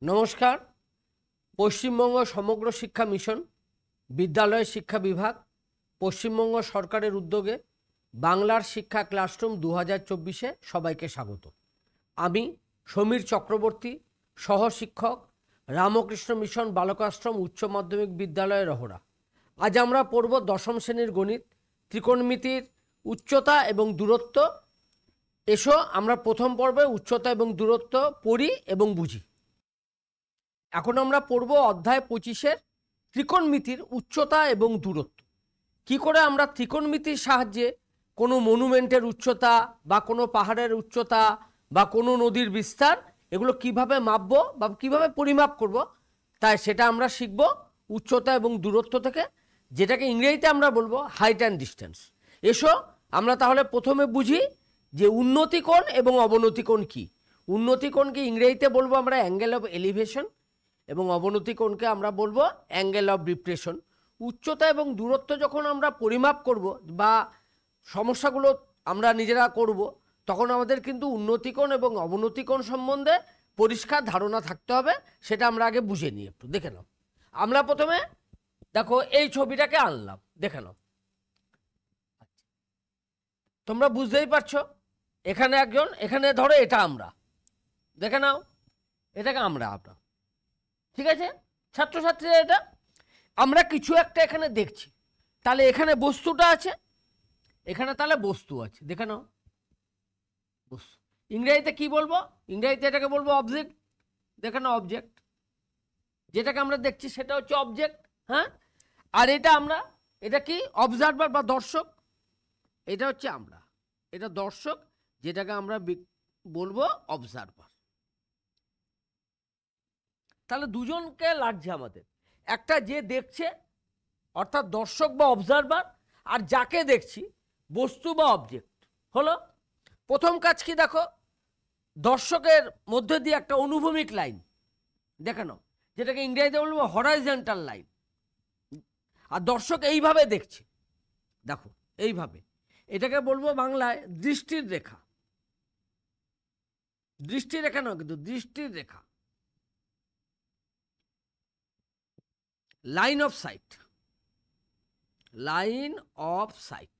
নমস্কার। পশ্চিমবঙ্গ সমগ্র শিক্ষা মিশন, বিদ্যালয় শিক্ষা বিভাগ, পশ্চিমবঙ্গ সরকারের উদ্যোগে বাংলার শিক্ষা ক্লাসরুম 2024-এ সবাইকে স্বাগত। আমি সমীর চক্রবর্তী, সহশিক্ষক, রামকৃষ্ণ মিশন বালকাশ্রম উচ্চ মাধ্যমিক বিদ্যালয় রহরা। আজ আমরা পড়ব দশম শ্রেণীর গণিত, ত্রিকোণমিতির উচ্চতা এবং দূরত্ব। এসো আমরা প্রথম পর্বে উচ্চতা এবং দূরত্ব পড়ি এবং বুঝি। এখন আমরা পড়ব অধ্যায় 25-এর ত্রিকোণমিতির উচ্চতা এবং দূরত্ব। কি করে আমরা ত্রিকোণমিতির সাহায্যে কোনো মনুমেন্টের উচ্চতা বা কোনো পাহাড়ের উচ্চতা বা কোনো নদীর বিস্তার এগুলো কিভাবে মাপবো বা কিভাবে পরিমাপ করব, তাই সেটা আমরা শিখব উচ্চতা এবং দূরত্ব থেকে, যেটাকে ইংরেজিতে আমরা বলবো হাইট অ্যান্ড ডিস্টেন্স। এসো আমরা তাহলে প্রথমে বুঝি যে উন্নতি কোণ এবং অবনতি কোণ কী। উন্নতি কোণকে ইংরেজিতে বলবো আমরা অ্যাঙ্গেল অফ এলিভেশন এবং অবনতি কোণকে আমরা বলবো অ্যাঙ্গেল অফ ডিপ্রেশন। উচ্চতা এবং দূরত্ব যখন আমরা পরিমাপ করব বা সমস্যাগুলো আমরা নিজেরা করব, তখন আমাদের কিন্তু উন্নতি কোণ এবং অবনতি কোণ সম্বন্ধে পরিষ্কার ধারণা থাকতে হবে। সেটা আমরা আগে বুঝে নিই, একটু দেখে নাও। আমরা প্রথমে দেখো এই ছবিটাকে আনলাম, দেখে নাও। তোমরা বুঝতেই পারছো, এখানে একজন, এখানে ধরো এটা আমরা, দেখে নাও এটাকে আমরা, ঠিক আছে ছাত্রছাত্রীরা? এটা আমরা কিছু একটা এখানে দেখছি, তাহলে এখানে বস্তুটা আছে, এখানে তাহলে বস্তু আছে, দেখে নাও বস্তু। ইংরেজিতে কি বলবো? ইংরেজিতে এটাকে বলবো অবজেক্ট। দেখে নাও অবজেক্ট, যেটাকে আমরা দেখছি সেটা হচ্ছে অবজেক্ট। হ্যাঁ, আর এটা আমরা, এটা কি অবজারভার বা দর্শক, এটা হচ্ছে আমরা, এটা দর্শক, যেটাকে আমরা বলবো অবজারভার। তাহলে দুজনকে লাগছে আমাদের, একটা যে দেখছে অর্থাৎ দর্শক বা অবজারভার, আর যাকে দেখছি বস্তু বা অবজেক্ট হলো। প্রথম কাজ কি দেখো, দর্শকের মধ্যে দিয়ে একটা অনুভূমিক লাইন দেখানো, যেটাকে ইংরেজিতে বলবো হরাইজন্টাল লাইন। আর দর্শক এইভাবে দেখছে, দেখো এইভাবে, এটাকে বলবো বাংলায় দৃষ্টির রেখা। দৃষ্টির রেখা নয় কিন্তু দৃষ্টির রেখা, line of sight, line of sight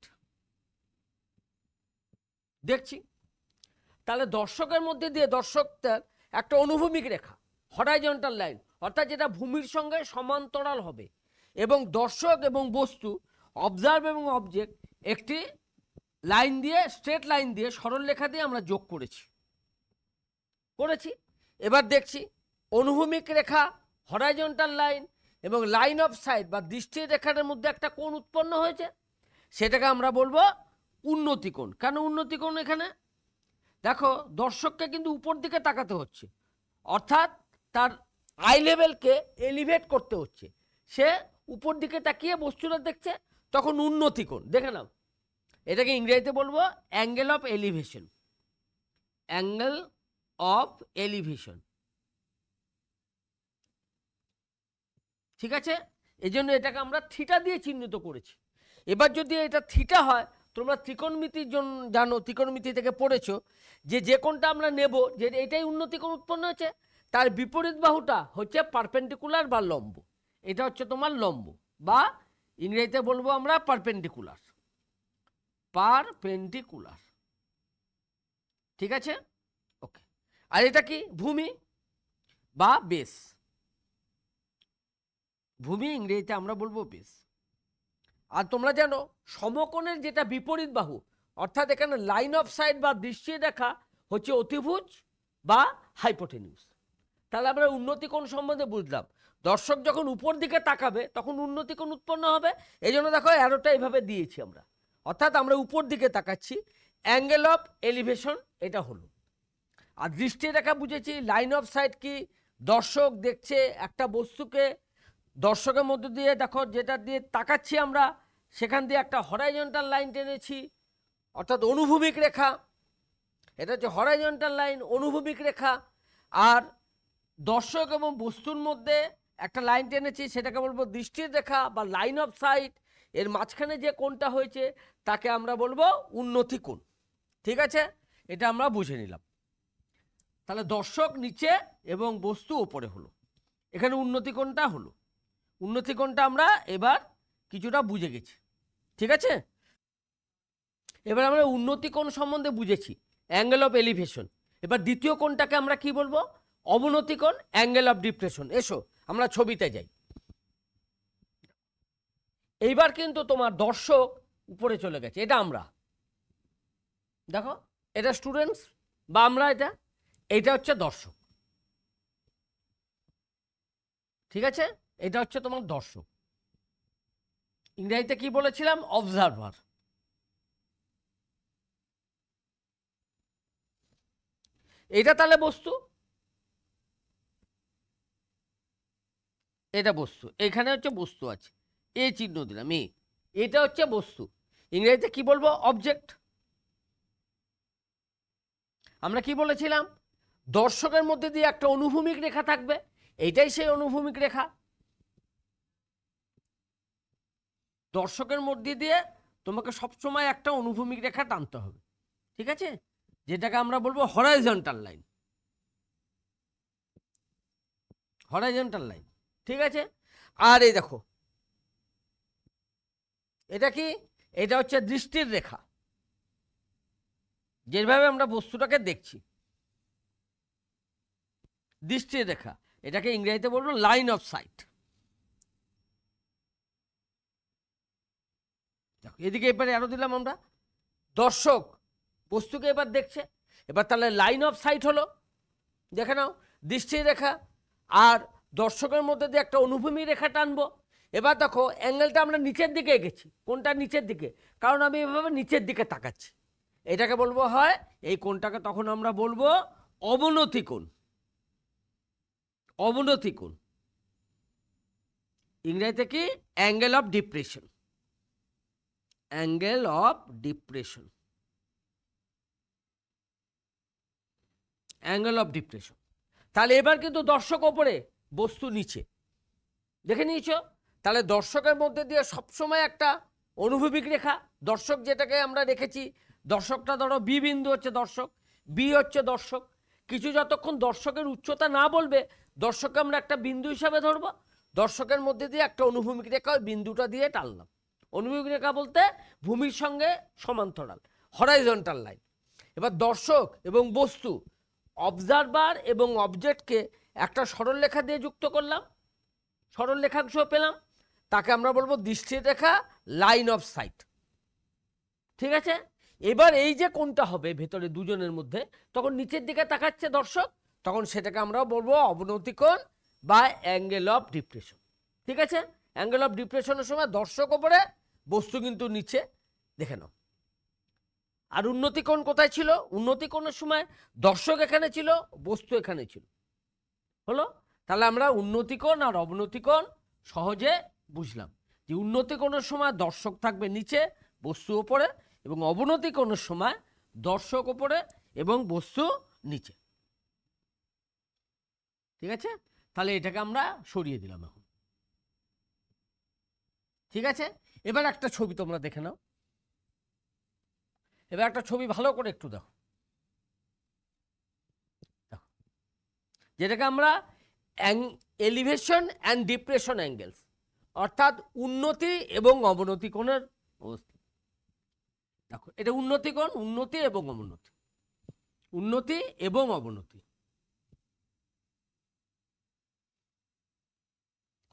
দেখছি। তাহলে দর্শকের মধ্যে দিয়ে দর্শকদের একটা অনুভূমিক রেখা, হরাইজন্টাল লাইন, অর্থাৎ যেটা ভূমির সঙ্গে সমান্তরাল হবে, এবং দর্শক এবং বস্তু, অবজার্ভ এবং অবজেক্ট একটি লাইন দিয়ে, স্ট্রেট লাইন দিয়ে, সরল রেখা দিয়ে আমরা যোগ করেছি। এবার দেখছি অনুভূমিক রেখা, হরাইজন্টাল লাইন এবং লাইন অফ সাইট বা দৃষ্টির রেখার মধ্যে একটা কোণ উৎপন্ন হয়েছে, সেটাকে আমরা বলবো উন্নতি কোণ। কেন উন্নতি কোণ? এখানে দেখো দর্শককে কিন্তু উপর দিকে তাকাতে হচ্ছে, অর্থাৎ তার আই লেভেলকে এলিভেট করতে হচ্ছে, সে উপর দিকে তাকিয়ে বস্তুটা দেখছে, তখন উন্নতি কোণ। দেখে নাও, এটাকে ইংরেজিতে বলবো angle of elevation, angle of elevation, ঠিক আছে? এই জন্য এটাকে আমরা থিটা দিয়ে চিহ্নিত করেছি। এবার যদি এটা থিটা হয়, তোমরা ত্রিকোণমিতির জন্য জানো, ত্রিকোণমিতি থেকে পড়েছো যে কোণটা আমরা নেব, যে এটাই উন্নতি কোণ উৎপন্ন হয়েছে, তার বিপরীত বাহুটা হচ্ছে পারপেন্ডিকুলার বা লম্ব। এটা হচ্ছে তোমার লম্ব, বা ইংরেজিতে বলবো আমরা পারপেন্ডিকুলার, পারপেন্ডিকুলার, ঠিক আছে? ওকে। আর এটা কি? ভূমি বা বেস। ভূমি ইংরেজিতে আমরা বলবো বেস। আর তোমরা জানো সমকোণের যেটা বিপরীত বাহু, অর্থাৎ এখানে লাইন অফ সাইট বা দৃষ্টির রেখা হচ্ছে অতিভুজ বা হাইপোটেনিউস। তাহলে আমরা উন্নতি কোণ সম্বন্ধে বুঝলাম। দর্শক যখন উপর দিকে তাকাবে তখন উন্নতি কোণ উৎপন্ন হবে। এই জন্য দেখো অ্যারোটা এইভাবে দিয়েছি আমরা, অর্থাৎ আমরা উপর দিকে তাকাচ্ছি, অ্যাঙ্গেল অফ এলিভেশন এটা হলো। আর দৃষ্টির রেখা বুঝেছি, লাইন অফ সাইট কি? দর্শক দেখছে একটা বস্তুকে, দর্শকের মধ্য দিয়ে দেখো যেটা দিয়ে তাকাচ্ছি আমরা, সেখান দিয়ে একটা হরাইজন্টাল লাইন টেনেছি, অর্থাৎ অনুভূমিক রেখা। এটা হচ্ছে হরাইজন্টাল লাইন, অনুভূমিক রেখা। আর দর্শক এবং বস্তুর মধ্যে একটা লাইন টেনেছি, সেটাকে বলবো দৃষ্টির রেখা বা লাইন অফ সাইট। এর মাঝখানে যে কোণটা হয়েছে তাকে আমরা বলবো উন্নতি কোণ, ঠিক আছে? এটা আমরা বুঝে নিলাম। তাহলে দর্শক নিচে এবং বস্তু ওপরে হলো। এখানে উন্নতি কোণটা হলো। উন্নতি কোণটা আমরা এবার কিছুটা বুঝে গেছি, ঠিক আছে। এবার আমরা উন্নতি কোণ সম্বন্ধে বুঝেছি, অ্যাঙ্গেল অফ এলিভেশন। এবার দ্বিতীয় কোণটাকে আমরা কি বলবো? অবনতি কোণ, অ্যাঙ্গেল অফ ডিপ্রেশন। এসো আমরা ছবিতে যাই। এইবার কিন্তু তোমার দর্শক উপরে চলে গেছে, এটা আমরা দেখো, এটা স্টুডেন্টস বা আমরা, এটা হচ্ছে দর্শক, ঠিক আছে। এটা হচ্ছে তোমার দর্শক। ইংরেজিতে কি বলেছিলাম? অবজারভার। এটা তাহলে বস্তু, এটা বস্তু, এখানে হচ্ছে বস্তু আছে, এ চিহ্ন দিলাম, এটা হচ্ছে বস্তু। ইংরেজিতে কি বলবো? অবজেক্ট। আমরা কি বলেছিলাম? দর্শকের মধ্যে দিয়ে একটা অনুভূমিক রেখা থাকবে, এইটাই সেই অনুভূমিক রেখা। দর্শকের মধ্যে দিয়ে তোমাকে সবসময় একটা অনুভূমিক রেখা টানতে হবে, ঠিক আছে, যেটাকে আমরা বলবো হরাইজন্টাল লাইন। হরাইজন্টাল লাইন, ঠিক আছে। আর এই দেখো, এটা কি? এটা হচ্ছে দৃষ্টির রেখা, যেভাবে আমরা বস্তুটাকে দেখছি, দৃষ্টির রেখা। এটাকে ইংরেজিতে বলবো লাইন অফ সাইট। এদিকে এবারে আরো দিলাম আমরা, দর্শক বস্তুকে এবার দেখছে। এবার তাহলে লাইন অফ সাইট হলো, দেখে নাও, দৃষ্টির রেখা আর দর্শকের মধ্যে দিয়ে একটা অনুভূমি রেখা টানবো। এবার দেখো অ্যাঙ্গেলটা আমরা নিচের দিকে এঁকেছি। কোনটা নিচের দিকে? কারণ আমি এভাবে নিচের দিকে তাকাচ্ছি। এটাকে বলবো হয়, এই কোণটাকে তখন আমরা বলবো অবনতি কোণ। অবনতি কোণ ইংরেজিতে কি? Angle of depression. Angle of depression, angle of depression. তাহলে এবার কিন্তু দর্শক ওপরে, বস্তু নিচে, দেখে নিয়েছ। তাহলে দর্শকের মধ্যে দিয়ে সবসময় একটা অনুভূমিক রেখা, দর্শক যেটাকে আমরা রেখেছি, দর্শকটা ধরো বি বিন্দু হচ্ছে দর্শক, বি হচ্ছে দর্শক। কিছু যতক্ষণ দর্শকের উচ্চতা না বলবে, দর্শককে আমরা একটা বিন্দু হিসাবে ধরবো। দর্শকের মধ্যে দিয়ে একটা অনুভূমিক রেখা ওই বিন্দুটা দিয়ে টানলাম। অনুভূমিক রেখা বলতে ভূমির সঙ্গে সমান্তরাল, হরাইজন্টাল লাইন। এবার দর্শক এবং বস্তু, অবজারভার এবং অবজেক্টকে একটা সরলরেখা দিয়ে যুক্ত করলাম, সরলরেখাংশ পেলাম, তাকে আমরা বলবো দৃষ্টির রেখা, লাইন অফ সাইট, ঠিক আছে। এবার এই যে কোনটা হবে ভেতরে দুজনের মধ্যে, তখন নিচের দিকে তাকাচ্ছে দর্শক, তখন সেটাকে আমরা বলবো অবনতি কোণ বা অ্যাঙ্গেল অফ ডিপ্রেশন, ঠিক আছে। অ্যাঙ্গেল অফ ডিপ্রেশনের সময় দর্শক ওপরে, বস্তু কিন্তু নিচে, দেখে নাও। আর উন্নতি কোণ কোথায় ছিল? উন্নতি কোণের সময় দর্শক এখানে ছিল, বস্তু এখানে ছিল, হলো। তাহলে আমরা উন্নতি কোণ আর অবনতি কোণ সহজে বুঝলাম, যে উন্নতি কোণের সময় দর্শক থাকবে নিচে, বস্তু ওপরে, এবং অবনতি কোণের সময় দর্শক ওপরে এবং বস্তু নিচে, ঠিক আছে। তাহলে এটাকে আমরা সরিয়ে দিলাম এখন, ঠিক আছে। এবার একটা ছবি তোমরা দেখে নাও। এবার একটা ছবি ভালো করে একটু দেখো, যেটাকে আমরা এলিভেশন অ্যান্ড ডিপ্রেশন অ্যাঙ্গেলস, অর্থাৎ উন্নতি এবং অবনতি কোণের অবস্থা। দেখো এটা উন্নতি কোণ, উন্নতি এবং অবনতি, উন্নতি এবং অবনতি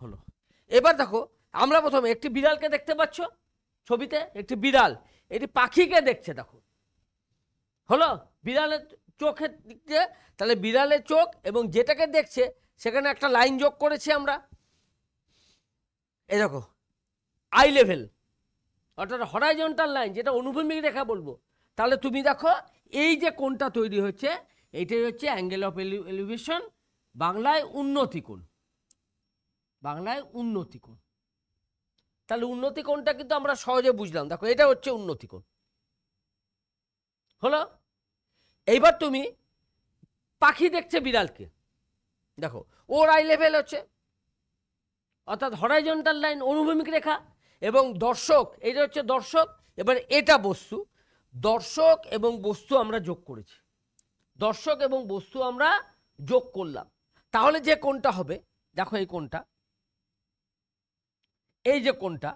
হলো। এবার দেখো, আমরা প্রথমে একটি বিড়ালকে দেখতে পাচ্ছ ছবিতে, একটি বিড়াল, এটি পাখিকে দেখছে, দেখো, হলো। বিড়ালের চোখের দিক দিয়ে, তাহলে বিড়ালের চোখ এবং যেটাকে দেখছে সেখানে একটা লাইন যোগ করেছি আমরা, এই দেখো, আই লেভেল, অর্থাৎ হরাইজন্টাল লাইন, যেটা অনুভূমিক রেখা বলবো। তাহলে তুমি দেখো এই যে কোণটা তৈরি হচ্ছে, এইটাই হচ্ছে অ্যাঙ্গেল অফ এলিভেশন, বাংলায় উন্নতি কোণ, বাংলায় উন্নতি কোণ। তাহলে উন্নতি কোণটা কিন্তু আমরা সহজে বুঝলাম, দেখো এটা হচ্ছে উন্নতি কোণ, হলো। এইবার তুমি পাখি দেখছে বিড়ালকে, দেখো ওর আই লেভেল হচ্ছে, অর্থাৎ হরাইজন্টাল লাইন, অনুভূমিক রেখা, এবং দর্শক, এটা হচ্ছে দর্শক। এবার এটা বস্তু, দর্শক এবং বস্তু আমরা যোগ করেছি, দর্শক এবং বস্তু আমরা যোগ করলাম, তাহলে যে কোণটা হবে, দেখো এই কোণটা, এই যে কোণটা,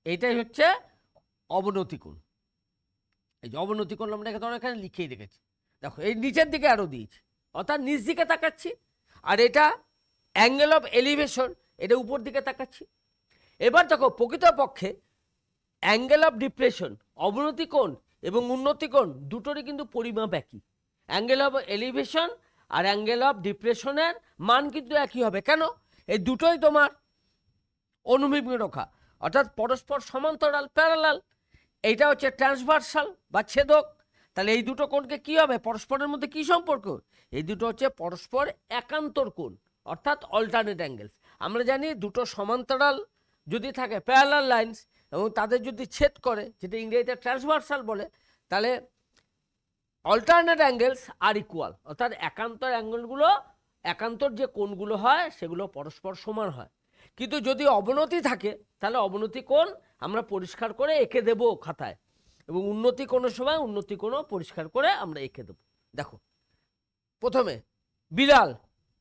এইটাই হচ্ছে অবনতি কোণ। এই যে অবনতি কোণ আমরা এখানে লিখেই রেখেছি, দেখো এই নিচের দিকে আরো দিয়েছি, অর্থাৎ নিচ দিকে তাকাচ্ছি। আর এটা অ্যাঙ্গেল অফ এলিভেশন, এটা উপর দিকে তাকাচ্ছি। এবার দেখো প্রকৃতপক্ষে অ্যাঙ্গেল অফ ডিপ্রেশন, অবনতি কোণ এবং উন্নতি কোণ দুটোরই কিন্তু পরিমাপ একই। অ্যাঙ্গেল অফ এলিভেশন আর অ্যাঙ্গেল অফ ডিপ্রেশনের মান কিন্তু একই হবে। কেন? এই দুটোই তোমার অনুভূমিক রেখা, অর্থাৎ পরস্পর সমান্তরাল, প্যারালাল। এইটা হচ্ছে ট্রান্সভার্সাল বা ছেদক। তাহলে এই দুটো কোণকে কি হবে, পরস্পরের মধ্যে কি সম্পর্ক? এই দুটো হচ্ছে পরস্পর একান্তর কোণ, অর্থাৎ অল্টারনেট অ্যাঙ্গেলস। আমরা জানি দুটো সমান্তরাল যদি থাকে, প্যারালাল লাইন্স, এবং তাদের যদি ছেদ করে, যেটা ইংরেজিতে ট্রান্সভার্সাল বলে, তাহলে অল্টারনেট অ্যাঙ্গেলস আর ইকুয়াল, অর্থাৎ একান্তর অ্যাঙ্গেলগুলো, একান্তর যে কোণগুলো হয় সেগুলো পরস্পর সমান হয়। কিন্তু যদি অবনতি থাকে, তাহলে অবনতি কোণ আমরা পরিষ্কার করে এঁকে দেবো খাতায়, এবং উন্নতি কোণের সময় উন্নতি কোণও পরিষ্কার করে আমরা এঁকে দেবো। দেখো প্রথমে বিড়াল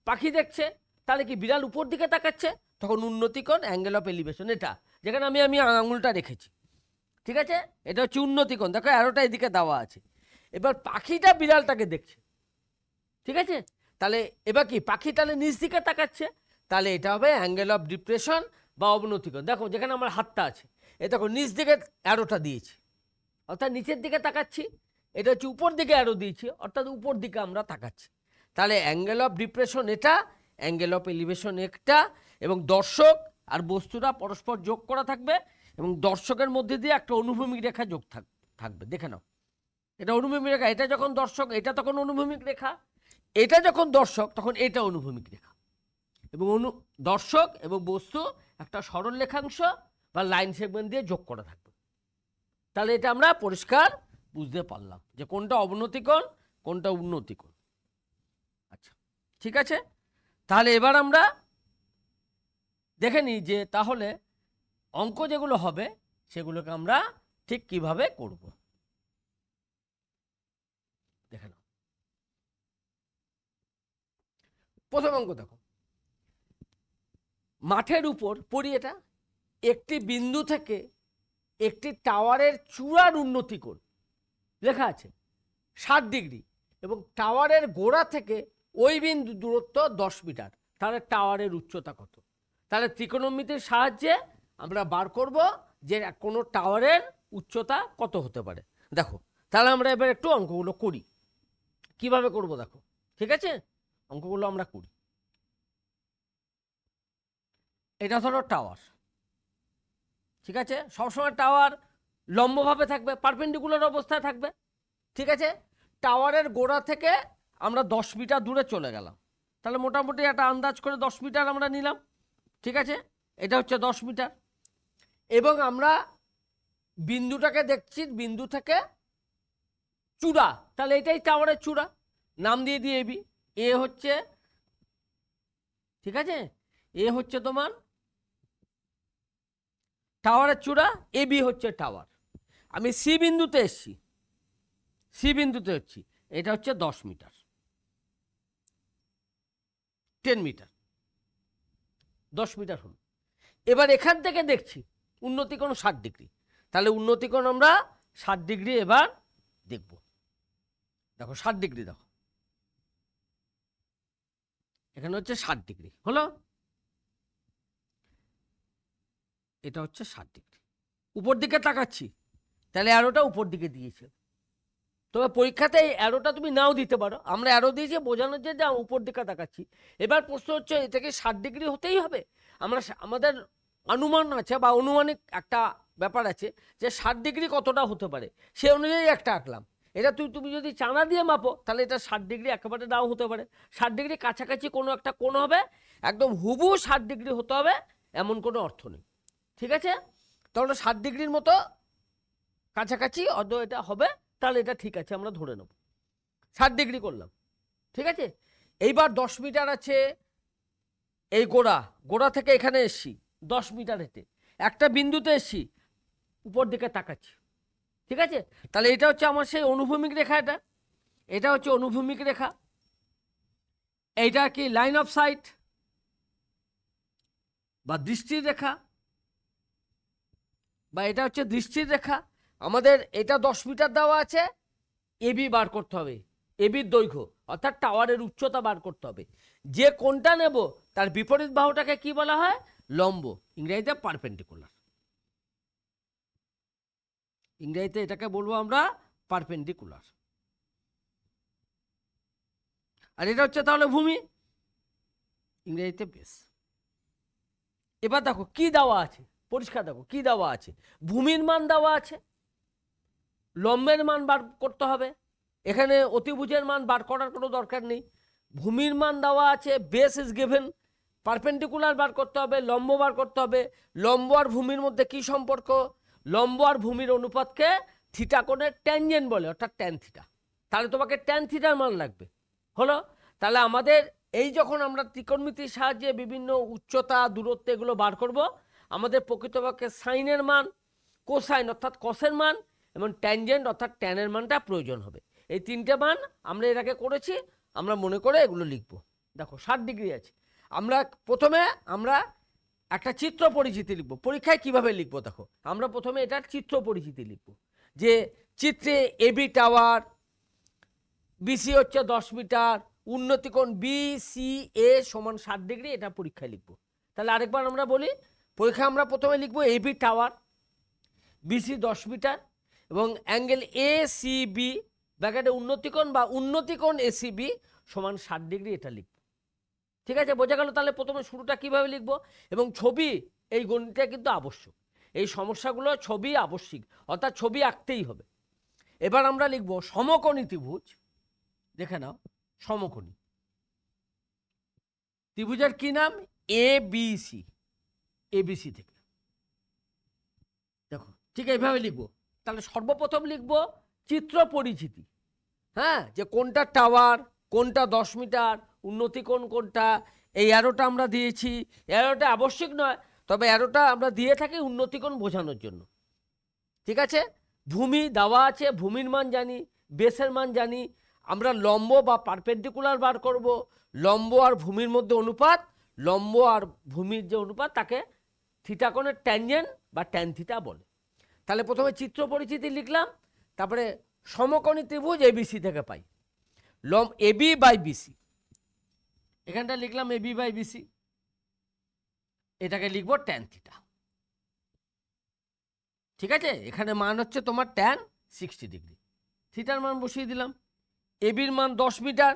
পাখি দেখছে, তাহলে কি বিড়াল উপর দিকে তাকাচ্ছে, তখন উন্নতি কোণ, অ্যাঙ্গেল অফ এলিভেশন, এটা যেখানে আমি আঙুলটা রেখেছি, ঠিক আছে, এটা হচ্ছে উন্নতি কোণ। দেখো অ্যারোটা এদিকে দেওয়া আছে। এবার পাখিটা বিড়ালটাকে দেখছে, ঠিক আছে, তাহলে এবার কি পাখি তাহলে নিচ দিকে তাকাচ্ছে, তাহলে এটা হবে অ্যাঙ্গেল অফ ডিপ্রেশন বা অবনতি কোণ। দেখো যেখানে আমার হাতটা আছে, এ দেখো নিচ দিকে অ্যারোটা দিয়েছি, অর্থাৎ নিচের দিকে তাকাচ্ছি। এটা হচ্ছে উপর দিকে অ্যারো দিয়েছি, অর্থাৎ উপর দিকে আমরা তাকাচ্ছি। তাহলে অ্যাঙ্গেল অফ ডিপ্রেশন এটা, অ্যাঙ্গেল অফ এলিভেশন একটা, এবং দর্শক আর বস্তুটা পরস্পর যোগ করা থাকবে, এবং দর্শকের মধ্যে দিয়ে একটা অনুভূমিক রেখা যোগ থাকবে। দেখে নাও, এটা অনুভূমিক রেখা, এটা যখন দর্শক এটা তখন অনুভূমিক রেখা, এটা যখন দর্শক তখন এটা অনুভূমিক রেখা, এবং দর্শক এবং বস্তু একটা সরল রেখাংশ বা লাইন সেগমেন্ট দিয়ে যোগ করা থাকবে। তাহলে এটা আমরা পরিষ্কার বুঝতে পারলাম যে কোনটা অবনতি কোণ, কোনটা উন্নতি কোণ। আচ্ছা ঠিক আছে, তাহলে এবার আমরা দেখে নিই যে তাহলে অঙ্ক যেগুলো হবে সেগুলোকে আমরা ঠিক কিভাবে করব। দেখে নাও, প্রথম অঙ্ক দেখো, মাঠের উপর পড়ি, এটা একটি বিন্দু থেকে একটি টাওয়ারের চূড়ার উন্নতি কোণ লেখা আছে 60 ডিগ্রি, এবং টাওয়ারের গোড়া থেকে ওই বিন্দু দূরত্ব 10 মিটার। তাহলে টাওয়ারের উচ্চতা কত? তাহলে ত্রিকোণমিতির সাহায্যে আমরা বার করব যে কোনো টাওয়ারের উচ্চতা কত হতে পারে। দেখো তাহলে আমরা এবার একটু অঙ্কগুলো করি, কিভাবে করব দেখো, ঠিক আছে, অঙ্কগুলো আমরা করি। এটা ধরো টাওয়ার, ঠিক আছে, সবসময় টাওয়ার লম্বভাবে থাকবে, পারপেন্ডিকুলার অবস্থায় থাকবে, ঠিক আছে। টাওয়ারের গোড়া থেকে আমরা 10 মিটার দূরে চলে গেলাম, তাহলে মোটামুটি একটা আন্দাজ করে 10 মিটার আমরা নিলাম, ঠিক আছে, এটা হচ্ছে 10 মিটার। এবং আমরা বিন্দুটাকে দেখছি, বিন্দু থেকে চূড়া, তাহলে এটাই টাওয়ারের চূড়া, নাম দিয়ে দিয়ে এবি, এ হচ্ছে, ঠিক আছে, এ হচ্ছে তোমার টাওয়ারের চূড়া, এ বি হচ্ছে টাওয়ার। আমি সি বিন্দুতে এসছি, সি বিন্দুতে হচ্ছি, এটা হচ্ছে 10 মিটার, 10 মিটার, 10 মিটার হল। এবার এখান থেকে দেখছি উন্নতি কোণ 60 ডিগ্রি, তাহলে উন্নতি কোণ আমরা 60 ডিগ্রি এবার দেখব। দেখো 60 ডিগ্রি, দেখো এখানে হচ্ছে 60 ডিগ্রি হলো, এটা হচ্ছে 60 ডিগ্রি। উপর দিকে তাকাচ্ছি, তাহলে অ্যারোটা উপর দিকে দিয়েছে। তবে পরীক্ষাতে এই অ্যারোটা তুমি নাও দিতে পারো, আমরা অ্যারো দিয়েছি বোঝানোর যে উপর দিকে তাকাচ্ছি। এবার প্রশ্ন হচ্ছে এটা কি 60 ডিগ্রি হতেই হবে? আমাদের অনুমান আছে বা অনুমানিক একটা ব্যাপার আছে যে 60 ডিগ্রি কতটা হতে পারে, সে অনুযায়ী একটা আঁকলাম। এটা তুমি যদি চানা দিয়ে মাপো তাহলে এটা 60 ডিগ্রি একেবারে নাও হতে পারে, 60 ডিগ্রি কাছাকাছি কোনো একটা কোণ হবে, একদম হুবহু 60 ডিগ্রি হতে হবে এমন কোনো অর্থ নেই, ঠিক আছে। তাহলে 60 ডিগ্রির মতো কাছাকাছি অর্ধ এটা হবে, তাহলে এটা ঠিক আছে, আমরা ধরে নেব 60 ডিগ্রি করলাম, ঠিক আছে। এইবার 10 মিটার আছে, এই গোড়া থেকে এখানে এসছি 10 মিটার হেঁটে একটা বিন্দুতে এসছি, উপর দিকে তাকাচ্ছি, ঠিক আছে। তাহলে এটা হচ্ছে আমার সেই অনুভূমিক রেখা, এটা এটা হচ্ছে অনুভূমিক রেখা, এইটা কি লাইন অফ সাইট বা দৃষ্টির রেখা, বা এটা হচ্ছে দৃষ্টির রেখা। আমাদের এটা 10 মিটার দেওয়া আছে, এবি বার করতে হবে, এবির দৈর্ঘ্য অর্থাৎ টাওয়ারের উচ্চতা বার করতে হবে। যে কোণটা নেব তার বিপরীত বাহুটাকে কি বলা হয়? লম্ব, ইংরেজিতে পারপেন্ডিকুলার। ইংরেজিতে এটাকে বলবো আমরা পারপেন্ডিকুলার। আর এটা হচ্ছে তাহলে ভূমি, ইংরেজিতে বেস। এবার দেখো কি দেওয়া আছে, পরিষ্কার দেখো কি দেওয়া আছে। ভূমির মান দেওয়া আছে, লম্বের মান বার করতে হবে, এখানে অতিভুজের মান বার করার কোনো দরকার নেই। ভূমির মান দেওয়া আছে, বেস ইজ গিভেন, পারপেন্ডিকুলার বার করতে হবে, লম্ব বার করতে হবে। লম্ব আর ভূমির মধ্যে কি সম্পর্ক? লম্ব আর ভূমির অনুপাতকে থিটা কোণের ট্যানজেন্ট বলে, অর্থাৎ ট্যান থিটা। তাহলে তোমাকে ট্যান থিটার মান লাগবে। হলো, তাহলে আমাদের এই যখন আমরা ত্রিকোণমিতির সাহায্যে বিভিন্ন উচ্চতা দূরত্ব এগুলো বার করব, আমাদের প্রকৃতপক্ষে সাইনের মান, কোসাইন অর্থাৎ কসের মান এবং ট্যানজেন্ট অর্থাৎ ট্যানের মানটা প্রয়োজন হবে। এই তিনটে মান আমরা এর আগে করেছি, আমরা মনে করে এগুলো লিখব। দেখো 60 ডিগ্রি আছে, আমরা প্রথমে আমরা একটা চিত্র পরিচিতি লিখব। পরীক্ষায় কিভাবে লিখব দেখো, আমরা প্রথমে এটার চিত্র পরিচিতি লিখব, যে চিত্রে এবি টাওয়ার, বিসি হচ্ছে 10 মিটার, উন্নতি কোণ BCA সমান 60 ডিগ্রি, এটা পরীক্ষায় লিখব। তাহলে আরেকবার আমরা বলি, পরীক্ষায় আমরা প্রথমে লিখব এবি টাওয়ার, বিসি 10 মিটার এবং অ্যাঙ্গেল ACB ব্র্যাকেটে উন্নতিকোণ বা উন্নতিকোণ ACB সমান 60 ডিগ্রি, এটা লিখব। ঠিক আছে, বোঝা গেল? তাহলে প্রথমে শুরুটা কিভাবে লিখব, এবং ছবি, এই গণিতটা কিন্তু আবশ্যক, এই সমস্যাগুলো ছবি আবশ্যিক, অর্থাৎ ছবি আঁকতেই হবে। এবার আমরা লিখব সমকোণী ত্রিভুজ। দেখে নাও, সমকোণী ত্রিভুজের কি নাম? ABC, ABC থেকে দেখো ঠিক এইভাবে লিখব। তাহলে সর্বপ্রথম লিখব চিত্র পরিচিতি, হ্যাঁ, যে কোনটা টাওয়ার, কোনটা 10 মিটার, উন্নতি কোণ কোনটা। এই অ্যারোটা আমরা দিয়েছি, অ্যারোটা আবশ্যিক নয়, তবে অ্যারোটা আমরা দিয়ে থাকি উন্নতি কোণ বোঝানোর জন্য। ঠিক আছে, ভূমি দেওয়া আছে, ভূমির মান জানি, বেসের মান জানি। আমরা লম্ব বা পারপেন্ডিকুলার বার করব, লম্ব আর ভূমির মধ্যে অনুপাত, লম্ব আর ভূমির যে অনুপাত তাকে থিটা কোণের ট্যানজেন্ট বা ট্যান থিটা বলে। তাহলে প্রথমে চিত্র পরিচিতি লিখলাম, তারপরে সমকোণী ত্রিভুজ ABC থেকে পাই, AB বাই BC, এখানটা লিখলাম AB বাই BC, এটাকে লিখবো ট্যান থিটা। ঠিক আছে, এখানে মান হচ্ছে তোমার ট্যান 60 ডিগ্রি, থিটার মান বসিয়ে দিলাম। এবির মান 10 মিটার,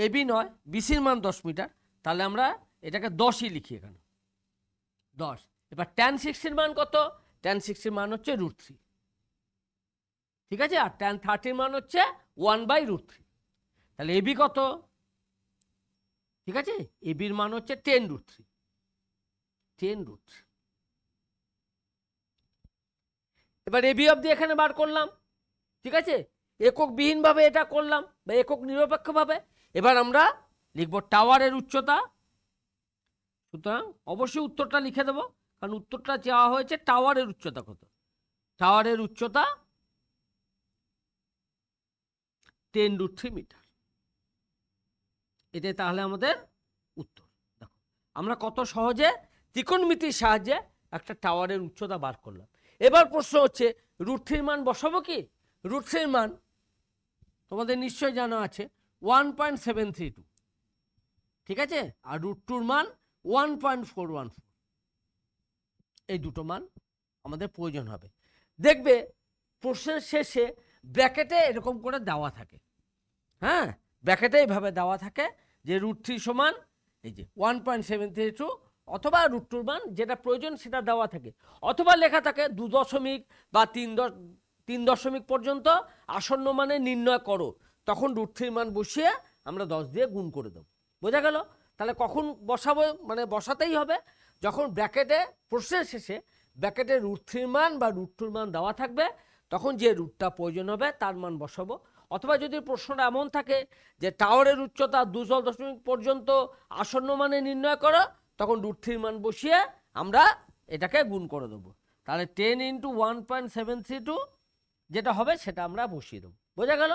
এবি নয় BCর মান 10 মিটার, তাহলে আমরা এটাকে 10ই লিখি এখানে 10। এবার ট্যান 60 মান কত? ট্যান 60 মান হচ্ছে √3। ঠিক আছে, আর ট্যান 30 মান হচ্ছে 1/√3। তাহলে এবি কত? ঠিক আছে, এবির মান হচ্ছে 10√3, 10√3। এবার এবি অবধি এখানে বার করলাম। ঠিক আছে, একক বিহীনভাবে এটা করলাম বা একক নিরপেক্ষভাবে। এবার আমরা লিখব টাওয়ারের উচ্চতা। সুতরাং অবশ্যই উত্তরটা লিখে দেবো, কারণ উত্তরটা চাওয়া হয়েছে টাওয়ারের উচ্চতা কত। টাওয়ারের উচ্চতা 10√3 মিটার, এটাই তাহলে আমাদের উত্তর। দেখো আমরা কত সহজে ত্রিকোণমিতির সাহায্যে একটা টাওয়ারের উচ্চতা বার করলাম। এবার প্রশ্ন হচ্ছে √3 মান বসাবো কি? √3 মান তোমাদের নিশ্চয় জানা আছে 1.732, ঠিক আছে, আর √2 মান 1.414, এই দুটো মান আমাদের প্রয়োজন হবে। দেখবে প্রশ্নের শেষে ব্র্যাকেটে এরকম করে দেওয়া থাকে, হ্যাঁ, ব্র্যাকেটে এইভাবে দেওয়া থাকে যে √3 সমান এই যে 1.732, অথবা √2 মান যেটা প্রয়োজন সেটা দেওয়া থাকে, অথবা লেখা থাকে 2 দশমিক বা 3 দশমিক পর্যন্ত আসন্ন মানে নির্ণয় করো, তখন √3 মান বসিয়ে আমরা 10 দিয়ে গুণ করে দেবো। বোঝা গেল? তাহলে কখন বসাবো, মানে বসাতেই হবে যখন ব্র্যাকেটে প্রশ্নের শেষে ব্র্যাকেটে √3 মান বা √2 মান দেওয়া থাকবে, তখন যে রুটটা প্রয়োজন হবে তার মান বসাবো। অথবা যদি প্রশ্নটা এমন থাকে যে টাওয়ারের উচ্চতা 2 দশমিক পর্যন্ত আসন্ন মানে নির্ণয় করো, তখন √3 মান বসিয়ে আমরা এটাকে গুণ করে দেবো। তাহলে 10 × 1.732 যেটা হবে সেটা আমরা বসিয়ে দেবো। বোঝা গেল?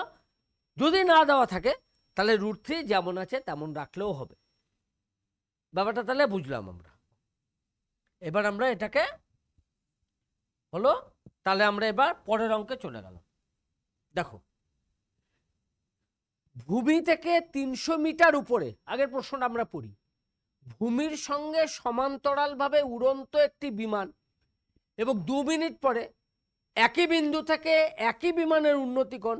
যদি না দেওয়া থাকে তাহলে √3 যেমন আছে তেমন রাখলেও হবে। ব্যাপারটা তাহলে বুঝলাম আমরা। এবার আমরা এটাকে হলো, তাহলে আমরা এবার পরের অঙ্কে চলে গেলাম। দেখো, ভূমি থেকে 300 মিটার উপরে, আগের প্রশ্নটা আমরা পড়ি, ভূমির সঙ্গে সমান্তরালভাবে উড়ন্ত একটি বিমান এবং 2 মিনিট পরে একই বিন্দু থেকে একই বিমানের উন্নতিকোণ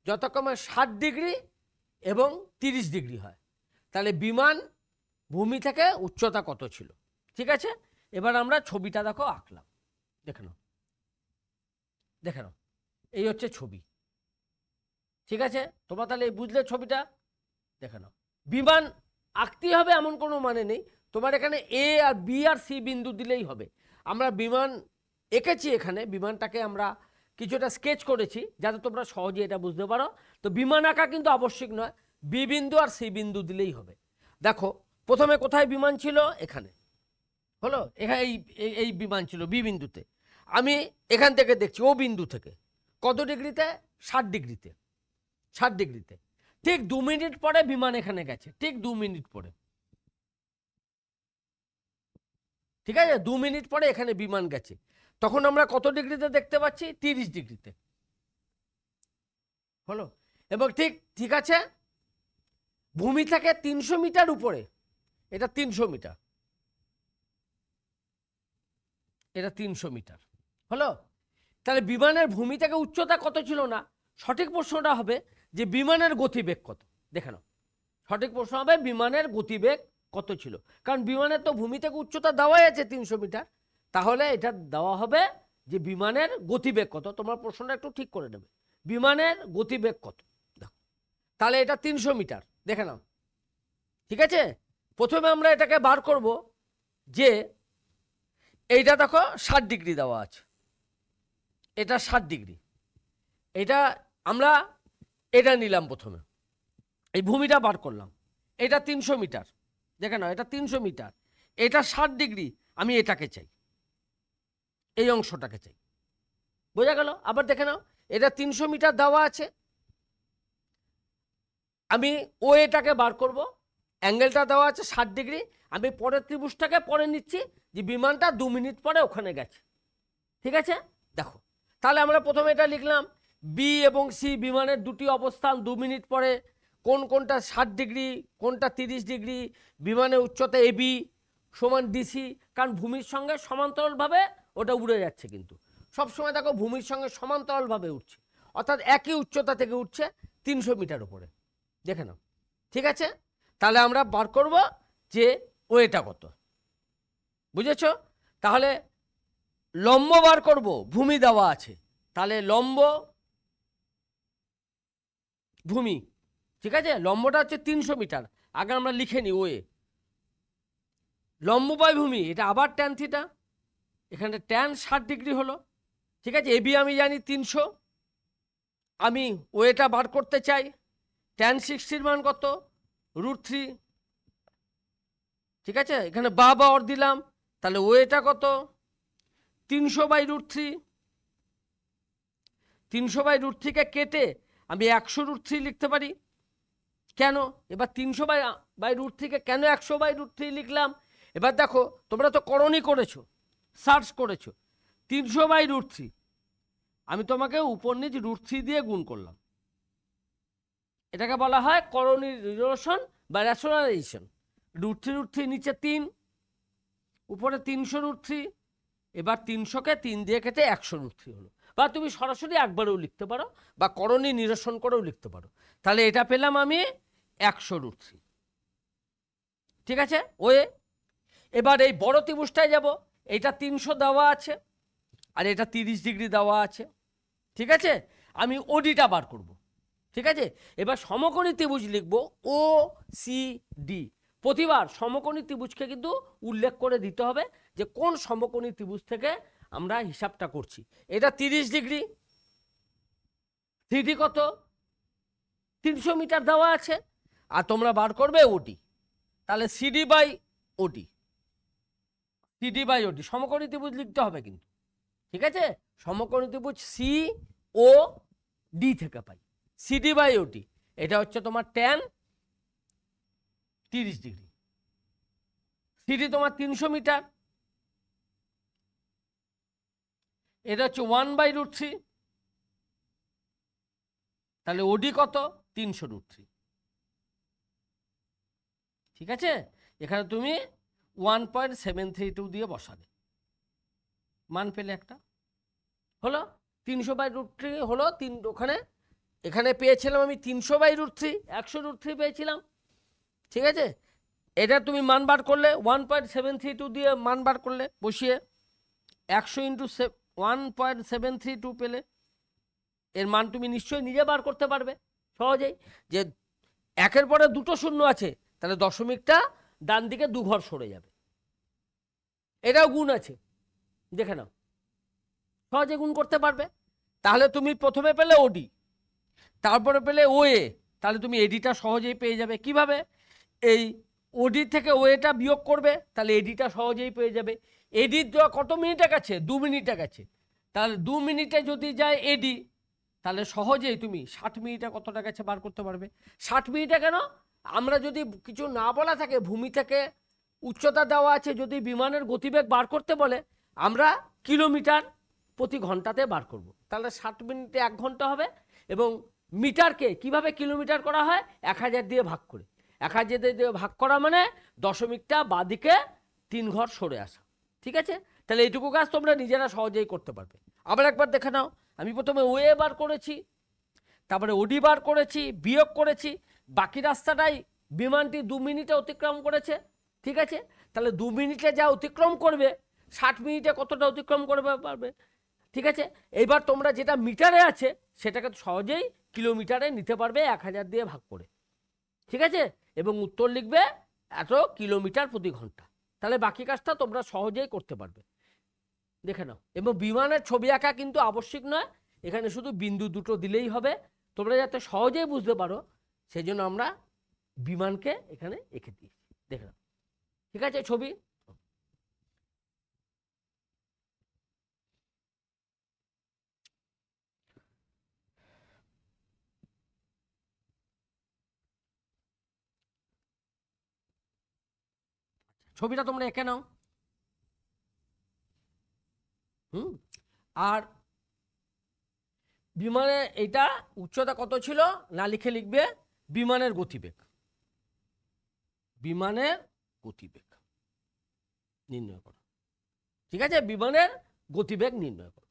যথাক্রমে 60 ডিগ্রি এবং 30 ডিগ্রি হয়, তাহলে বিমান ভূমি থেকে উচ্চতা কত ছিল? ঠিক আছে, এবার আমরা ছবিটা দেখো আঁকলাম, দেখে নাও, দেখে নাও, এই হচ্ছে ছবি। ঠিক আছে, তোমরা তাহলে বুঝলে ছবিটা, দেখে নাও। বিমান আঁকতে হবে এমন কোনো মানে নেই, তোমার এখানে এ আর বি আর সি বিন্দু দিলেই হবে। আমরা বিমান এঁকেছি, এখানে বিমানটাকে আমরা কিছুটা স্কেচ করেছি যাতে তোমরা সহজে এটা বুঝতে পারো। তো বিমান আঁকা কিন্তু আবশ্যিক নয়, বি বিন্দু আর সি বিন্দু দিলেই হবে। দেখো প্রথমে কোথায় বিমান ছিল? এখানে হলো, এখানে এই বিমান ছিল বি বিন্দুতে। আমি এখান থেকে দেখছি ও বিন্দু থেকে কত ডিগ্রিতে? 60 ডিগ্রিতে। 60 ডিগ্রিতে। ঠিক 2 মিনিট পরে বিমান এখানে গেছে, ঠিক 2 মিনিট পরে। ঠিক আছে, 2 মিনিট পরে এখানে বিমান গেছে, তখন আমরা কত ডিগ্রিতে দেখতে পাচ্ছি? 30 ডিগ্রিতে। হলো, এবং ঠিক আছে, ভূমি থেকে 300 মিটার উপরে, এটা 300 মিটার, এটা 300 মিটার। হলো, তাহলে বিমানের ভূমি থেকে উচ্চতা কত ছিল না? সঠিক প্রশ্নটা হবে যে বিমানের গতিবেগ কত। দেখে নাও, সঠিক প্রশ্ন হবে বিমানের গতিবেগ কত ছিল, কারণ বিমানের তো ভূমি থেকে উচ্চতা দেওয়াই আছে 300 মিটার, তাহলে এটা দেওয়া হবে যে বিমানের গতিবেগ কত। তোমার প্রশ্নটা একটু ঠিক করে নেবে, বিমানের গতিবেগ কত। দেখো, তাহলে এটা 300 মিটার, দেখে নাও। ঠিক আছে, প্রথমে আমরা এটাকে বার করব যে এইটা দেখো 60 ডিগ্রি দেওয়া আছে, এটা 60 ডিগ্রি, এটা আমরা এটা নিলাম প্রথমে, এই ভূমিটা বার করলাম, এটা 300 মিটার, দেখে নাও, এটা 300 মিটার, এটা 60 ডিগ্রি, আমি এটাকে চাই, এই অংশটাকে চাই। বোঝা গেল? আবার দেখে নাও, এটা 300 মিটার দেওয়া আছে, আমি ও এটাকে বার করব, অ্যাঙ্গেলটা দেওয়া আছে 60 ডিগ্রি, আমি পরের ত্রিভুজটাকে পরে নিচ্ছি যে বিমানটা 2 মিনিট পরে ওখানে গেছে। ঠিক আছে, দেখো, তাহলে আমরা প্রথমে এটা লিখলাম, বি এবং সি বিমানের দুটি অবস্থান 2 মিনিট পরে, কোনটা 60 ডিগ্রি, কোনটা 30 ডিগ্রি, বিমানের উচ্চতা এবি সমান ডিসি, কারণ ভূমির সঙ্গে সমান্তরালভাবে ওটা উড়ে যাচ্ছে, কিন্তু সবসময় দেখো ভূমির সঙ্গে সমান্তরালভাবে উঠছে, অর্থাৎ একই উচ্চতা থেকে উঠছে 300 মিটার উপরে। দেখে নাও, ঠিক আছে, তাহলে আমরা বার করব যে ওয়েটা কত, বুঝেছ? তাহলে লম্ব বার করব, ভূমি দেওয়া আছে, তাহলে লম্ব ভূমি, ঠিক আছে, লম্বটা হচ্ছে 300 মিটার, আগে আমরা লিখে নিই ওয়ে, লম্ব বাই ভূমি, এটা আবার ট্যান থিটা, এখানে ট্যান 60 ডিগ্রি হলো। ঠিক আছে, এবি আমি জানি 300, আমি ওয়েটা বার করতে চাই, ট্যান 60 মান কত? √3। ঠিক আছে, এখানে বা অর দিলাম, তাহলে ওয়েটা কত? 300/√3। 300/√3 কে কেটে আমি 100/√3 লিখতে পারি। কেন? এবার 300/√3 কে কেন 100/√3 লিখলাম? এবার দেখো, তোমরা তো করণী করেছো, সার্চ করেছো, 300/√3 আমি তোমাকে উপর নিচ √3 দিয়ে গুণ করলাম, এটাকে বলা হয় করণী রিলেশন বা রেশনালাইজেশন। √3 নিচে 3, উপরে 300/√3, এবার 300-কে 3 দিয়ে কেটে 100/√3 হলো, বা তুমি সরাসরি একবারেও লিখতে পারো বা করণী নিরসন করেও লিখতে পারো। তাহলে এটা পেলাম আমি 100/√3। ঠিক আছে, ওয়ে। এবার এই বড় ত্রিভুজটায় যাব, এটা 300 দেওয়া আছে আর এটা 30 ডিগ্রি দেওয়া আছে। ঠিক আছে, আমি ওডিটা বার করব। ঠিক আছে, এবার সমকোণী ত্রিভুজ লিখব ও সি ডি। প্রতিবার সমকোণী ত্রিভুজকে কিন্তু উল্লেখ করে দিতে হবে যে কোন সমকোণী ত্রিভুজ থেকে আমরা হিসাবটা করছি। এটা 30 ডিগ্রি, থ্রিডি কত? 300 মিটার দেওয়া আছে, আর তোমরা বার করবে ওডি, তাহলে সিডি বাই ওডি, সিডি বাই ওডি সমকোণী ত্রিভুজ লিখতে হবে কিন্তু। ঠিক আছে, সমকোণী ত্রিভুজ সি ও ডি থেকে পাই, সিডি বাই ওডি, এটা হচ্ছে তোমার ট্যান 30 ডিগ্রি। সিডি তোমার 300 মিটার, এটা হচ্ছে 1/√3। তাহলে ওডি কত? 300√3। ঠিক আছে, এখানে তুমি 1.732 দিয়ে বসাবে, মান পেলে একটা হলো 300/√3 হলো ওখানে। এখানে পেয়েছিলাম আমি 300/√3, 100√3 পেয়েছিলাম। ঠিক আছে, এটা তুমি মান বার করলে 1.732 দিয়ে মান বার করলে বসিয়ে 100 ইন্টু 1.732 পেলে এর মান তুমি নিশ্চয়ই নিজে বার করতে পারবে সহজেই, যে একের পরে দুটো শূন্য আছে, তাহলে দশমিকটা ডান দিকে 2 ঘর সরে যাবে। এটাও গুণ আছে, দেখে নাও, সহজে গুণ করতে পারবে। তাহলে তুমি প্রথমে পেলে ওডি, তারপরে পেলে ওএ, তাহলে তুমি এডিটা সহজেই পেয়ে যাবে। কিভাবে? এই ওডি থেকে ওএটা বিয়োগ করবে, তাহলে এডিটা সহজেই পেয়ে যাবে। এডির কত মিনিটে গেছে? 2 মিনিটে গেছে। তাহলে 2 মিনিটে যদি যায় এডি, তাহলে সহজেই তুমি 60 মিনিটে কতটা গেছে বার করতে পারবে। 60 মিনিটে কেন? আমরা যদি কিছু না বলা থাকে, ভূমি থেকে উচ্চতা দেওয়া আছে, যদি বিমানের গতিবেগ বার করতে বলে, আমরা কিলোমিটার প্রতি ঘন্টাতে বার করব। তাহলে 60 মিনিটে 1 ঘন্টা হবে। এবং মিটারকে কিভাবে কিলোমিটার করা হয়? 1000 দিয়ে ভাগ করে। 1000 দিয়ে ভাগ করা মানে দশমিকটা বাদিকে 3 ঘর সরে আসা। ঠিক আছে, তাহলে এইটুকু কাজ তোমরা নিজেরা সহজেই করতে পারবে। আবার একবার দেখে নাও, আমি প্রথমে ওয়ে বার করেছি, তারপরে ওডি বার করেছি, বিয়োগ করেছি, বাকি রাস্তাটাই বিমানটি 2 মিনিটে অতিক্রম করেছে। ঠিক আছে, তাহলে 2 মিনিটে যা অতিক্রম করবে, 60 মিনিটে কতটা অতিক্রম করবে পারবে। ঠিক আছে, এইবার তোমরা যেটা মিটারে আছে সেটাকে সহজেই কিলোমিটারে নিতে পারবে 1000 দিয়ে ভাগ করে। ঠিক আছে, এবং উত্তর লিখবে এত কিলোমিটার প্রতি ঘন্টা। তাহলে বাকি কাজটা তোমরা সহজেই করতে পারবে, দেখে নাও। এবং বিমানের ছবি আঁকা কিন্তু আবশ্যিক নয়, এখানে শুধু বিন্দু দুটো দিলেই হবে। তোমরা যাতে সহজেই বুঝতে পারো সেই জন্য আমরা বিমানকে এখানে এঁকে দিয়েছি, দেখে নাও। ঠিক আছে, ছবি ছবিটা তোমরা এঁকে নাও। আর বিমানে এটা উচ্চতা কত ছিল না লিখে লিখবে বিমানের গতিবেগ। বিমানের গতিবেগ নির্ণয় করো। ঠিক আছে, বিমানের গতিবেগ নির্ণয় করো।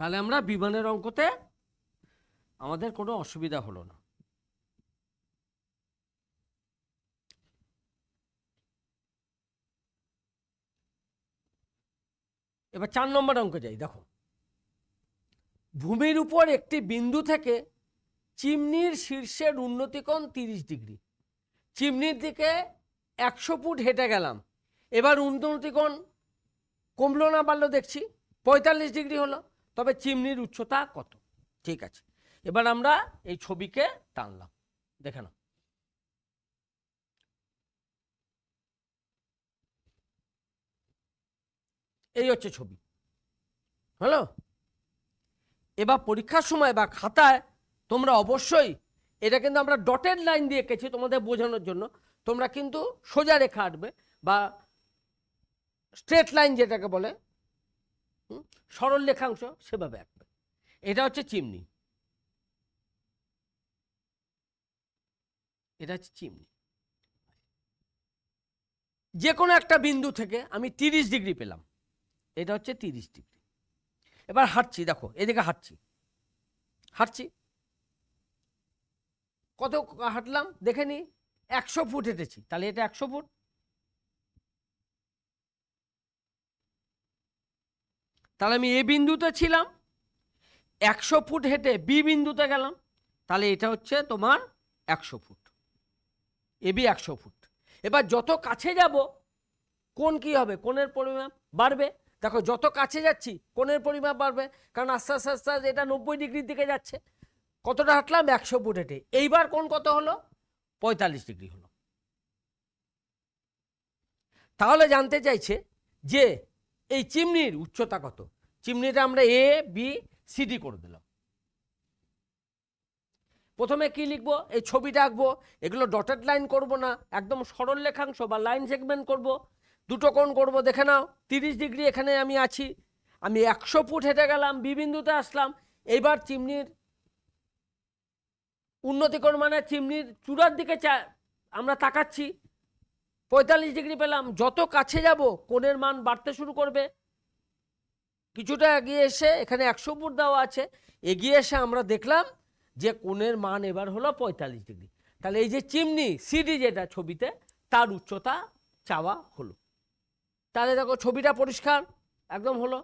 তাহলে আমরা বিমানের অঙ্কতে আমাদের কোনো অসুবিধা হলো না। এবার 4 নম্বর অঙ্কে যাই। দেখো, ভূমির উপর একটি বিন্দু থেকে চিমনির শীর্ষের উন্নতিকোণ 30 ডিগ্রি। চিমনির দিকে 100 ফুট হেঁটে গেলাম, এবার উন্নতিকোণ কমলো না বাড়লো দেখছি, 45 ডিগ্রি হলো। তবে চিমনির উচ্চতা কত? ঠিক আছে, এবার আমরা এই ছবিকে টানলাম, দেখে নাও। এই হচ্ছে ছবি, হলো। এবার পরীক্ষার সময় বা খাতায় তোমরা অবশ্যই, এটা কিন্তু আমরা ডটেড লাইন দিয়ে এঁকেছি তোমাদের বোঝানোর জন্য, তোমরা কিন্তু সোজা রেখা আঁকবে বা স্ট্রেট লাইন যেটাকে বলে, সরল রেখাংশ, সেভাবে আঁকবে। এটা হচ্ছে চিমনি, এটা হচ্ছে চিমনি। যে কোনো একটা বিন্দু থেকে আমি 30 ডিগ্রি পেলাম, এটা হচ্ছে 30 ডিগ্রি। এবার হাঁটছি, দেখো এদিকে হাঁটছি, হাঁটছি কত হাঁটলাম দেখে নি, 100 ফুট হেঁটেছি, তাহলে এটা 100 ফুট। তাহলে আমি এ বিন্দুতে ছিলাম, 100 ফুট হেঁটে বি বিন্দুতে গেলাম, তাহলে এটা হচ্ছে তোমার 100 ফুট, এ বি 100 ফুট। এবার যত কাছে যাব কোণ কি হবে? কোণের পরিমাপ বাড়বে। দেখো যত কাছে যাচ্ছি কোণের পরিমাপ বাড়বে, কারণ আস্তে আস্তে আস্তে আস্তে এটা 90 ডিগ্রির দিকে যাচ্ছে। কতটা হাঁটলাম? 100 ফুট হেঁটে। এইবার কোণ কত হলো? 45 ডিগ্রি হলো। তাহলে জানতে চাইছে যে এই চিমনির উচ্চতা কত। চিমনিটা আমরা এ বি সিডি করে দিলাম। প্রথমে কি লিখবো, এই ছবিটা আঁকবো, এগুলো ডটেড লাইন করব না, একদম সরল লেখাংশ বা লাইন সেগমেন্ট করব। দুটো কোণ করব, দেখে নাও 30 ডিগ্রি এখানে আমি আছি, আমি 100 ফুট হেঁটে গেলাম, বি বিন্দুতে আসলাম। এইবার চিমনির উন্নতিকোণ মানে চিমনির চূড়ার দিকে আমরা তাকাচ্ছি, 45 ডিগ্রি পেলাম। যত কাছে যাব কোণের মান বাড়তে শুরু করবে। কিছুটা এগিয়ে এসে এখানে 100 ফুট দেওয়া আছে, এগিয়ে এসে আমরা দেখলাম যে কোণের মান এবার হলো 45 ডিগ্রি। তাহলে এই যে চিমনি সিডি যেটা ছবিতে, তার উচ্চতা চাওয়া হলো। তাহলে দেখো ছবিটা পরিষ্কার একদম হলো।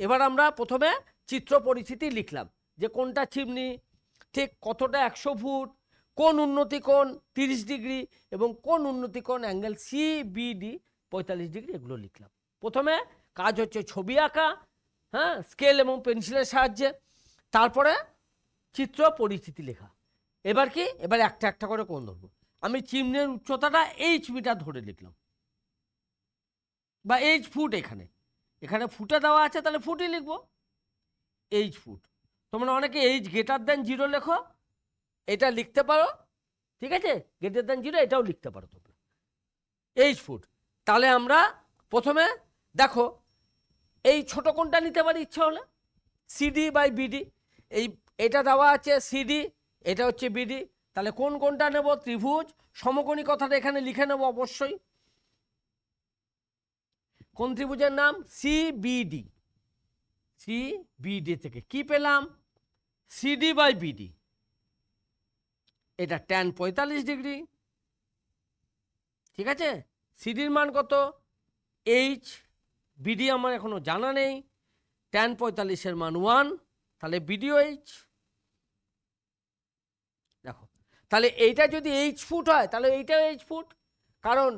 এবার আমরা প্রথমে চিত্র পরিচিতি লিখলাম যে কোনটা চিমনি, ঠিক কতটা 100 ফুট, কোন উন্নতি কোণ 30 ডিগ্রি এবং কোন উন্নতি কোণ অ্যাঙ্গেল সিবিডি 45 ডিগ্রি, এগুলো লিখলাম। প্রথমে কাজ হচ্ছে ছবি আঁকা, হ্যাঁ, স্কেল এবং পেন্সিলের সাহায্যে, তারপরে চিত্র পরিচিতি লেখা। এবার কি, এবার একটা একটা করে কোণ ধরবো। আমি চিমনির উচ্চতাটা এইচ মিটার ধরে লিখলাম, বা এইচ ফুট, এখানে এখানে ফুটে দেওয়া আছে তাহলে ফুটই লিখবো, এইচ ফুট। তোমরা অনেকে এইচ গ্রেটার দেন 0 লেখো, এটা লিখতে পারো, ঠিক আছে, গ্রেটার দেন 0 এটাও লিখতে পারো তোমরা, এইচ ফুট। তাহলে আমরা প্রথমে দেখো এই ছোট কোণটা নিতে পারি ইচ্ছা হলে, সিডি বাই বিডি, এটা দেওয়া আছে সিডি, এটা হচ্ছে বিডি, তাহলে কোনটা নেব, ত্রিভুজ সমকোণী কথাটা এখানে লিখে নেব অবশ্যই। কোন ত্রিভুজের নাম, সিবিডি। সিবিডি থেকে কি পেলাম, সিডি বাই বিডি, এটা ট্যান 45 ডিগ্রি, ঠিক আছে। সিডির মান কত, এইচ, বিডি আমার এখনো জানা নেই, ট্যান 45-এর মান 1, তাহলে বিডিও এইচ। দেখো তাহলে এইটা যদি এইচ ফুট হয় তাহলে এইটাও এইচ ফুট, কারণ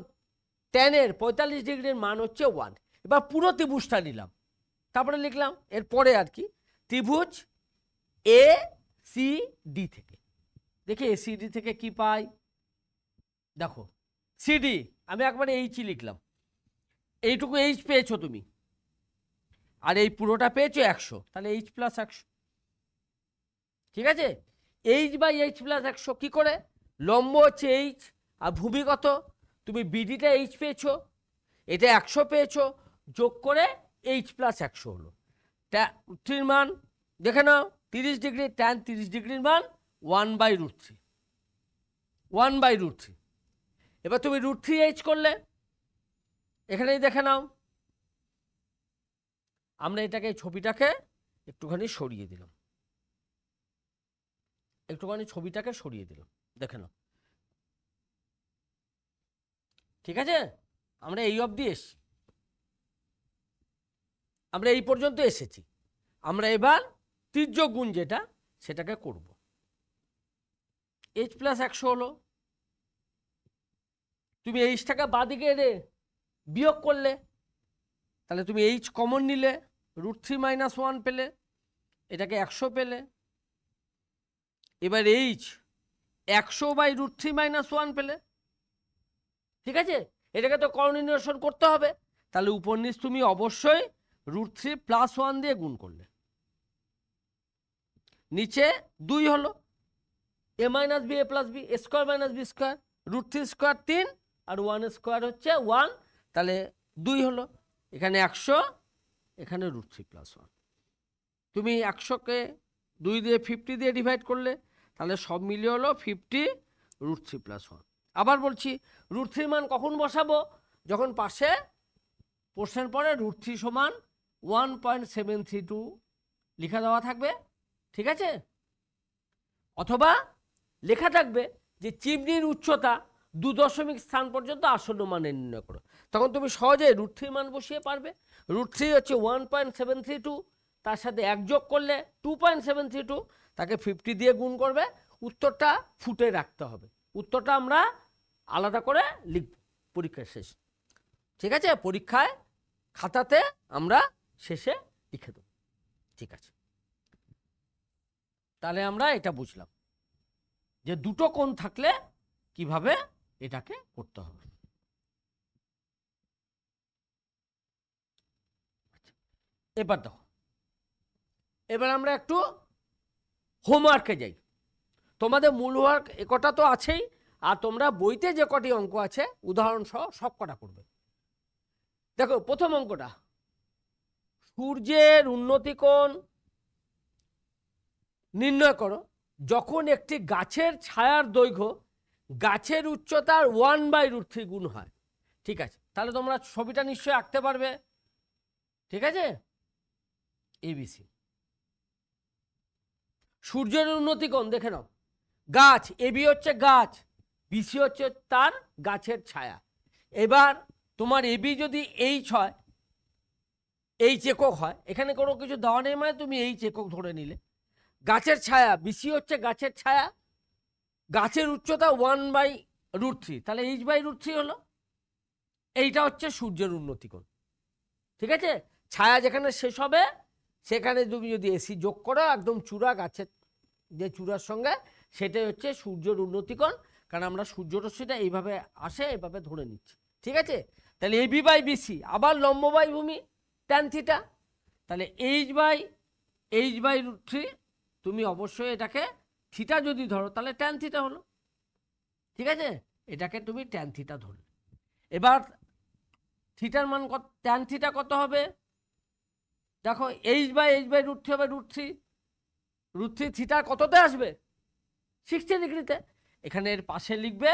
ট্যানের 45 ডিগ্রির মান হচ্ছে 1। এবার পুরো ত্রিভুজটা নিলাম, তারপরে লিখলাম এরপরে আর কি, ত্রিভুজ এ সি ডি থেকে, দেখি এ সি ডি থেকে কি পাই। দেখো সিডি আমি একবারে এইচই লিখলাম, এইটুকু এইচ পেয়েছো তুমি, আর এই পুরোটা পেয়েছো 100, তাহলে এইচ প্লাস 100, ঠিক আছে। এইচ বাই এইচ প্লাস 100 কি করে, লম্ব হচ্ছে এইচ আর ভূমি কত, তুমি বিডিটা এইচ পেয়েছো, এটা 100 পেয়েছো, যোগ করে এইচ প্লাস 100 হলো। ট্যান মান দেখে নাও 30 ডিগ্রি, ট্যান 30 ডিগ্রির মান 1/√3, 1/√3। এবার তুমি √3h করলে, এখানেই দেখে নাও, আমরা এটাকে ছবিটাকে একটুখানি সরিয়ে দিলাম, একটুখানি ছবিটাকে সরিয়ে দিলাম, দেখে নাও, ঠিক আছে। আমরা এই অবধি এসছি, আমরা এই পর্যন্ত এসেছি, আমরা এবার তির্যক গুণ যেটা সেটাকে করব। এইচ প্লাস 100 হলো, তুমি এইচটাকে বাদিকে এনে বিয়োগ করলে, তাহলে তুমি এইচ কমন নিলে, √3 - 1 পেলে, এটাকে 100 পেলে। এবার এইচ 100/√3 - 1 পেলে, ঠিক আছে। এটাকে তো কর্ণনিরসন করতে হবে, তাহলে উপর নিচ তুমি অবশ্যই √3 + 1 দিয়ে গুণ করলে, নিচে 2 হলো, a - b a + b, a square - b square, √3 square 3 আর 1 স্কোয়ার হচ্ছে 1, তাহলে 2 হলো, এখানে 100, এখানে √3 + 1। তুমি 100-কে 2 দিয়ে 50 দিয়ে ডিভাইড করলে, তাহলে সব মিলিয়ে হলো 50 √3 + 1। আবার বলছি, √3 মান কখন বসাবো, যখন পাশে প্রশ্নের পরে √3 = 1.732 লেখা দেওয়া থাকবে, ঠিক আছে। অথবা লেখা থাকবে যে চিমনির উচ্চতা 2 দশমিক স্থান পর্যন্ত আসন্ন মানে নির্ণয় করো, তখন তুমি সহজে √3 মান বসিয়ে পারবে। √3 হচ্ছে 1.732, তার সাথে 1 যোগ করলে 2.732, তাকে 50 দিয়ে গুণ করবে, উত্তরটা ফুটে রাখতে হবে, উত্তরটা আমরা আলাদা করে লিখব পরীক্ষার শেষে, ঠিক আছে। পরীক্ষায় খাতাতে আমরা শেষে লিখে দেব, ঠিক আছে। তাহলে আমরা এটা বুঝলাম যে দুটো কোণ থাকলে কিভাবে এটাকে করতে হবে। এবার দেখো এবার আমরা একটু হোমওয়ার্কে যাই। তোমাদের মূল ওয়ার্ক এ কটা তো আছেই, আর তোমরা বইতে যে কটি অঙ্ক আছে উদাহরণ সহ সব কটা করবে। দেখো প্রথম অঙ্কটা, সূর্যের উন্নতিকোণ নির্ণয় করো যখন একটি গাছের ছায়ার দৈর্ঘ্য গাছের উচ্চতার 1/√3 গুণ হয়। ঠিক আছে, তাহলে তোমরা ছবিটা নিশ্চয়ই আঁকতে পারবে। ঠিক আছে, এবিসি সূর্যের উন্নতিকোণ দেখে নাও। গাছ এবি হচ্ছে গাছ, বিসি হচ্ছে তার গাছের ছায়া। এবার তোমার এবি যদি এইচ হয়, এইচ একক হয়, এখানে কোনো কিছু দেওয়া নেই মানে তুমি এইচ একক ধরে নিলে। গাছের ছায়া বিসি হচ্ছে গাছের ছায়া, গাছের উচ্চতা 1/√3, তাহলে h/√3 হলো। এইটা হচ্ছে সূর্যের উন্নতিকোণ। ঠিক আছে, ছায়া যেখানে শেষ হবে সেখানে তুমি যদি এসি যোগ করো একদম চূড়া, গাছের যে চূড়ার সঙ্গে, সেটাই হচ্ছে সূর্যের উন্নতিকোণ। কারণ আমরা সূর্যরশ্মিটা এইভাবে আসে, এইভাবে ধরে নিচ্ছি। ঠিক আছে, তাহলে AB/BC, আবার লম্ব বাই ভূমি tan থিটা, তাহলে h/√3। তুমি অবশ্যই এটাকে থিটা যদি ধরো তাহলে tan থিটা হলো। ঠিক আছে, এটাকে তুমি tan থিটা ধরলে। এবার থিটার মান কত, tan থিটা কত হবে? দেখো h/h/√3 হবে √3, √3 থিটা কততে আসবে? 60 ডিগ্রিতে। এখানে এর পাশে লিখবে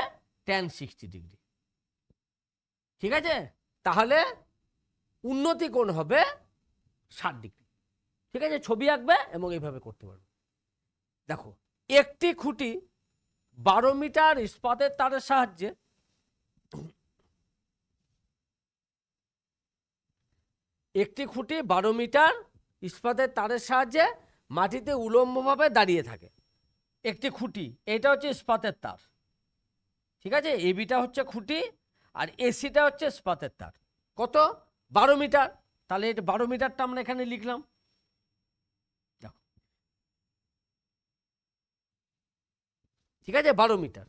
tan 60 ডিগ্রি। ঠিক আছে, তাহলে উন্নতি কোণ হবে 60 ডিগ্রি। ঠিক আছে, ছবি আঁকবে এবং এইভাবে করতে পারবে। দেখো একটি খুঁটি 12 মিটার ইস্পাতের তারের সাহায্যে ইস্পাতের তারের সাহায্যে মাটিতে উলম্বভাবে দাঁড়িয়ে থাকে। একটি খুঁটি, এটা হচ্ছে ইস্পাতের তার। ঠিক আছে, এবিটা হচ্ছে খুঁটি আর এসিটা হচ্ছে ইস্পাতের তার। কত? 12 মিটার। তাহলে এটা 12 মিটারটা আমরা এখানে লিখলাম। ঠিক আছে, 12 মিটার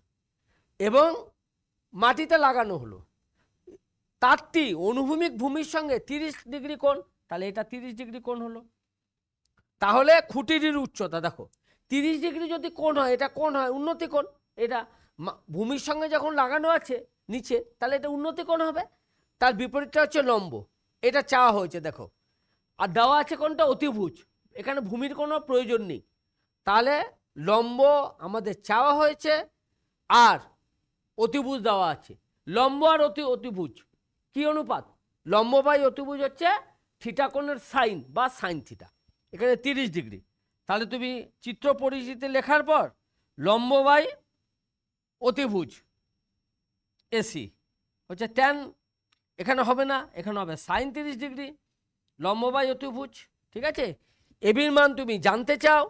এবং মাটিতে লাগানো হলো। তারটি অনুভূমিক ভূমির সঙ্গে 30 ডিগ্রি কোণ, তাহলে এটা 30 ডিগ্রি কোণ হলো। তাহলে খুঁটিটির উচ্চতা দেখো 30 ডিগ্রি যদি কোণ হয়, এটা কোণ হয় উন্নতি কোণ। এটা ভূমির সঙ্গে যখন লাগানো আছে নিচে, তাহলে এটা উন্নতি কোণ হবে। তার বিপরীতটা হচ্ছে লম্ব, এটা চাওয়া হয়েছে দেখো। আর দেওয়া আছে কোনটা? অতিভুজ। এখানে ভূমির কোনো প্রয়োজন নেই, তাহলে লম্ব আমাদের চাওয়া হয়েছে আর অতিভুজ দেওয়া আছে। লম্ব আর অতিভুজ কি অনুপাত? লম্ব বাই অতিভুজ হচ্ছে থিটা কোণের সাইন বা সাইন থিটা। এখানে 30 ডিগ্রি, তাহলে তুমি চিত্র পরিচিতি লেখার পর লম্ব বাই অতিভুজ এসি হচ্ছে ট্যান, এখানে হবে না, এখানে হবে সাইন 30 ডিগ্রি লম্ব বাই অতিভুজ। ঠিক আছে, এবির মান তুমি জানতে চাও,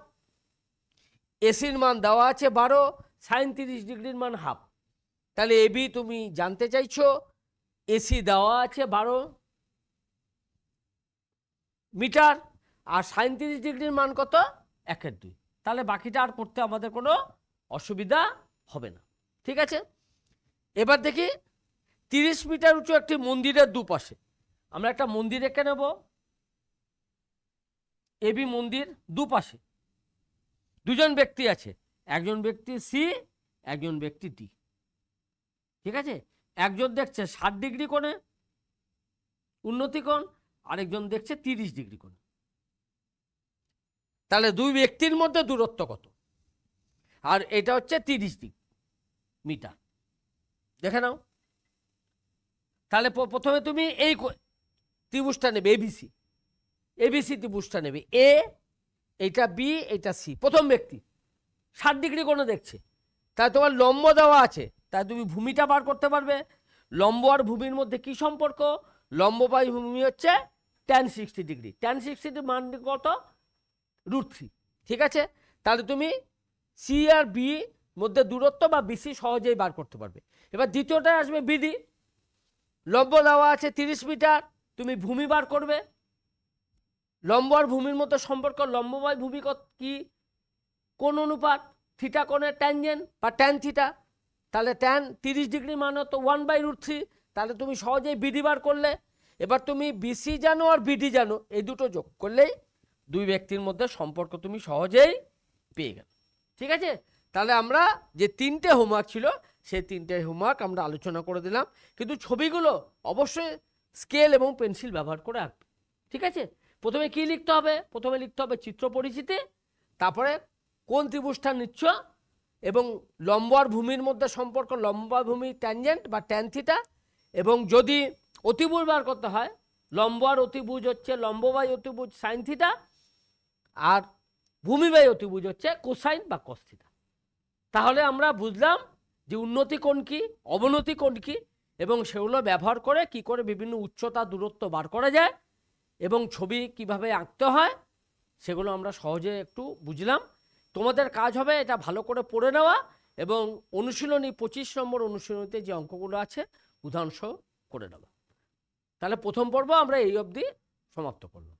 এসির মান দেওয়া আছে 12, সাইন 30 ডিগ্রির মান হাফ। তাহলে এবি তুমি জানতে চাইছো, এসি দেওয়া আছে 12 মিটার আর সাইন 30 ডিগ্রির মান কত? 1/2। তাহলে বাকিটা আর করতে আমাদের কোনো অসুবিধা হবে না। ঠিক আছে, এবার দেখি 30 মিটার উঁচু একটি মন্দিরের দুপাশে, আমরা একটা মন্দির এঁকে নেব। এবি মন্দির, দুপাশে দুজন ব্যক্তি আছে, একজন ব্যক্তি সি, একজন ব্যক্তি ডি। ঠিক আছে, একজন দেখছে 60 ডিগ্রি কোণে উন্নতি কোণ, আরেকজন দেখছে 30 ডিগ্রি কোণে। তাহলে দুই ব্যক্তির মধ্যে দূরত্ব কত? আর এটা হচ্ছে 30 মিটার। দেখে নাও। তাহলে প্রথমে তুমি এই ত্রিভুজটা নেবে, এবিসি। এবিসি ত্রিভুজটা নেবে, এ, এইটা বি, এইটা সি। প্রথম ব্যক্তি 60 ডিগ্রি কোণে দেখছে, তাই তোমার লম্ব দেওয়া আছে, তাই তুমি ভূমিটা বার করতে পারবে। লম্ব আর ভূমির মধ্যে কি সম্পর্ক? লম্ব বাই ভূমি হচ্ছে tan 60 ডিগ্রি। tan 60 মান কত? √3। ঠিক আছে, তাহলে তুমি সি আর বি মধ্যে দূরত্ব বা বিসি সহজেই বার করতে পারবে। এবার দ্বিতীয়টায় আসবে বিডি। লম্ব দেওয়া আছে 30 মিটার, তুমি ভূমি বার করবে। লম্ব আর ভূমির মধ্যে সম্পর্ক লম্ব বাই ভূমি কি? কোন অনুপাত? থিটা কোণের ট্যানজেন্ট বা ট্যান থিটা। তাহলে ট্যান 30 ডিগ্রি মান হতো 1/√3। তাহলে তুমি সহজেই বিডি বার করলে। এবার তুমি বিসি জানো আর বিডি জানো, এই দুটো যোগ করলেই দুই ব্যক্তির মধ্যে সম্পর্ক তুমি সহজেই পেয়ে গেলে। ঠিক আছে, তাহলে আমরা যে তিনটে হোমওয়ার্ক ছিল সেই তিনটে হোমওয়ার্ক আমরা আলোচনা করে দিলাম, কিন্তু ছবিগুলো অবশ্যই স্কেল এবং পেন্সিল ব্যবহার করে আঁকবে। ঠিক আছে, প্রথমে কি লিখতে হবে? প্রথমে লিখতে হবে চিত্র পরিচিতি, তারপরে কোন ত্রিভুজটা নিচ্ছ এবং লম্ব আর ভূমির মধ্যে সম্পর্ক, লম্ব আর ভূমি ট্যানজেন্ট বা ট্যান থিটা, এবং যদি অতিভুজ বার করতে হয় লম্ব আর অতিভুজ হচ্ছে লম্ব বাই অতিভুজ সাইন থিটা, আর ভূমি বাই অতিভুজ হচ্ছে কোসাইন বা কস থিটা। তাহলে আমরা বুঝলাম যে উন্নতি কোণ কি, অবনতি কোণ কি, এবং সেগুলো ব্যবহার করে কি করে বিভিন্ন উচ্চতা দূরত্ব বার করা যায় এবং ছবি কিভাবে আঁকতে হয় সেগুলো আমরা সহজে একটু বুঝলাম। তোমাদের কাজ হবে এটা ভালো করে পড়ে নেওয়া এবং অনুশীলনী 25 নম্বর অনুশীলনীতে যে অঙ্কগুলো আছে উদাহরণসহ করে নেওয়া। তাহলে প্রথম পর্ব আমরা এই অবধি সমাপ্ত করলাম।